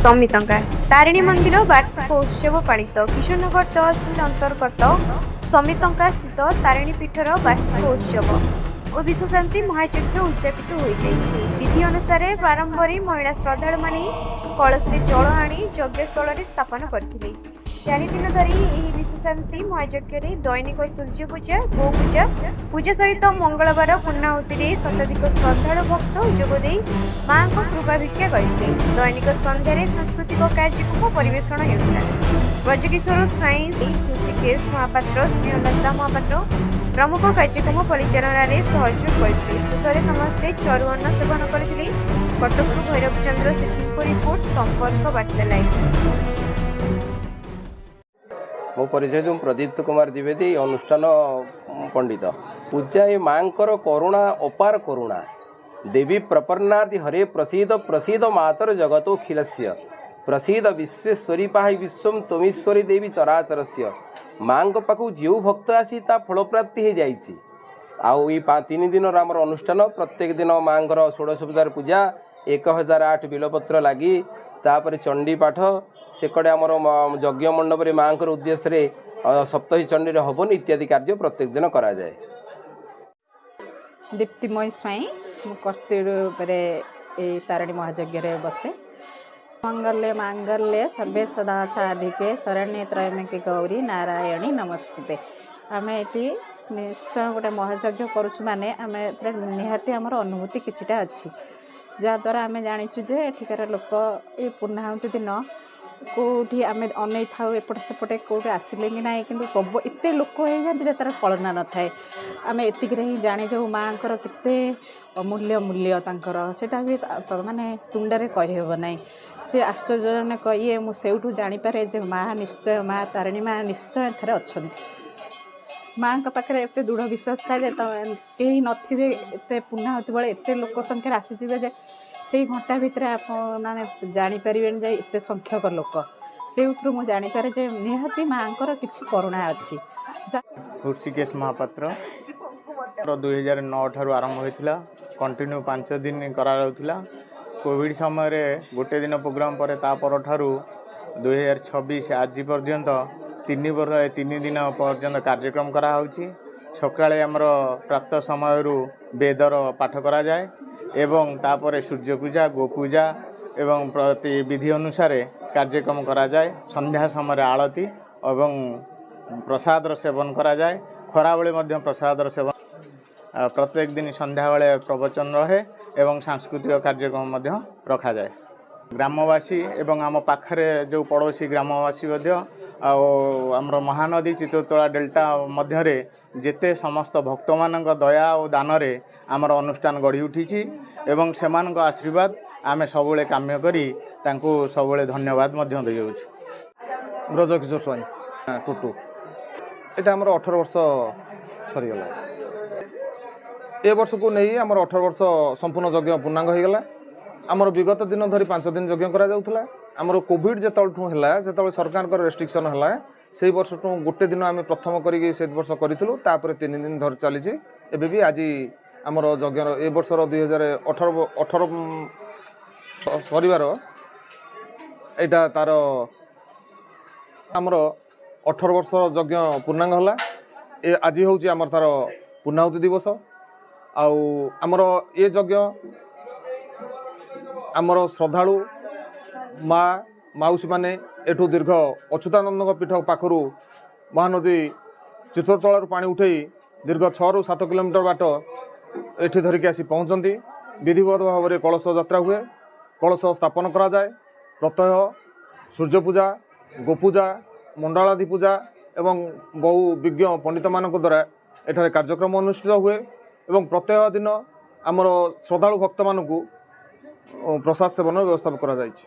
समितंका तारिणी मंदिर वार्षिक उत्सव पालित किशोरनगर तहसिल अंतर्गत समितंका स्थित तारिणी पीठर वार्षिक उत्सव और विश्वशांति महायज्ञ उद्यापित हो विधि अनुसार प्रारंभ महिला श्रद्धालु माने कलश जल आनी यज्ञस्थल स्थापन करथिले। 4 दिन धरी यह विश्वशांति महायज्ञ दैनिक सूर्य पूजा गो पूजा पूजा सहित मंगलवार पूर्णाहुति शताधिक श्रद्धालु भक्त जोगदे मां को कृपा भिक्षा करते। दैनिक संध्यारे सांस्कृतिक कार्यक्रम परिवेषण होता। ब्रजकिशोर स्वाई ऋषिकेश महापात्र स्नेहलता महापात्र प्रमुख कार्यक्रम परिचालन सहयोग करते। शेष समस्ते चरुअन्न सेवन करते। कटक भैरव चंद्र सेठी रिपोर्ट संपर्क वार्तालाप। मो परिचय तुम प्रदीप्त कुमार द्विवेदी अनुष्ठान पंडित पूजा ये मांकर करुणा अपार करुणा देवी प्रपन्नादि हरे प्रसीद प्रसीद मातर जगतो खिलस्य प्रसीद विश्वेश्वरी पाहि विश्वम तमीश्वरी देवी चराचरस्य माँ पाखु जो भक्त आसी ता फल प्राप्ति हो जाइछि। आउ ये 3 दिन आम अनुष्ठान प्रत्येक दिन माँ 16 पूजार पूजा 1008 बिलपत्र लगी तापर चंडी पाठ सेकड़े आमर यज्ञ मंडप माँ उद्देश्य सप्तही चंडी हवन इत्यादि कार्य प्रत्येक दिन करा जाए। दीप्तिमय स्वाई तारिणी महायज्ञ बसे मंगल्य मांगल्य सर्वे सदा साधिके शरण्ये त्रयम्बके गौरी नारायणी नमस्ते। आम ये निश्चय गोटे महायज्ञ करुँ माने आम निहाती आमर अनुभूति किछिटा अच्छी जहाद्वारा आम जाचु जे एठिकार लोक ये पूर्णाहुति दिन कौटी आम अन था एपट सेपटे कौटे आसिले कि ना कि एत लोक हो जाती तार कलना न थाए आम एतिक ही जाने जाऊ माँ के अमूल्य मूल्य सेटा भी माने तुंडे कहीहब ना सी आश्चर्यजनक ये मुझे जापे जे माँ निश्चय माँ तारिणी माँ निश्चय थे अच्छा माँ पाखे एत दृढ़ विश्वास थाए कहीं नथिबे एत पूर्णाहुति बेले एत लोक संख्या आसीजे जे से घंटा भितर आप जापर जे एत संख्यक लोक से मुझे जापे जे निहाती माँ किसी करुणा अच्छी। ऋषिकेश महापात्र 2009 ठारू आरंभ होता कंटिन्यू 5 दिन करा कोविड समय गोटे दिन प्रोग्राम पर ठारू 2026 आज पर्यंत 3 दिन पर्यंत कार्यक्रम कराऊँगी। सकाळे आमर प्रातः समय वेदर पाठ करा जाए एवं तापर सूर्य पूजा गो पूजा एवं प्रति विधि अनुसार कार्यक्रम करा जाए। संध्या समय आलती एवं प्रसाद सेवन करा जाए। खराबले मध्य प्रसाद सेवन प्रत्येक दिन संध्या बेले प्रवचन रहे एवं सांस्कृतिक कार्यक्रम मध्य रखा जाए। ग्रामवासी एवं आम पाखरे जो पड़ोसी ग्रामवासी आमर महानदी चित्तोतला डेल्टा मध्य जेते समस्त भक्त मान दया और दान आमर अनुष्ठान गढ़ी उठी एवं सेमान आशीर्वाद आमे सबुले काम्य करी तांको सबुले धन्यवाद मध्य दे जाउछु। ब्रजकिशोर स्वाई टुटू यहाँ आमर 18 वर्ष सरीगला ए वर्ष को नहीं आमर 18 वर्ष संपूर्ण यज्ञ पूर्णांग हो गला। आमर विगत दिन धरी 5 दिन यज्ञ करा जाउथला। आमर कोविड जो सरकार को रेस्ट्रिक्शन है से वर्ष गोटे दिन आम प्रथम करी से वर्ष करूँ 3 दिन धर चली एबे भी आज आमर यज्ञ ए वर्षर 2018 सरीबार यहाँ तार आमर 18 वर्ष यज्ञ पूर्णांग है। ए आज हूँ आमर तार पूर्णाहुति दिवस आमर ये यज्ञ आमर श्रद्धालु माँ माउसी माने एठू दीर्घ अच्युतानंद पीठ पाखर महानदी चित्तोतलू पानी उठे दीर्घ 6 ରୁ 7 किलोमीटर बाट एठी धरिकी आसी पहुँचती। विधिवत भाव में कलश यात्रा हुए कलश स्थापन करा जाए। प्रत्यह सूर्य पूजा गोपूजा मंडलादि पूजा एवं बहु विज्ञ पंडित मान द्वारा एठारे कार्यक्रम अनुष्ठित हुए एवं प्रत्यह दिन आमर श्रद्धालु भक्त मानू प्रसाद सेवन व्यवस्था करा जाइछि।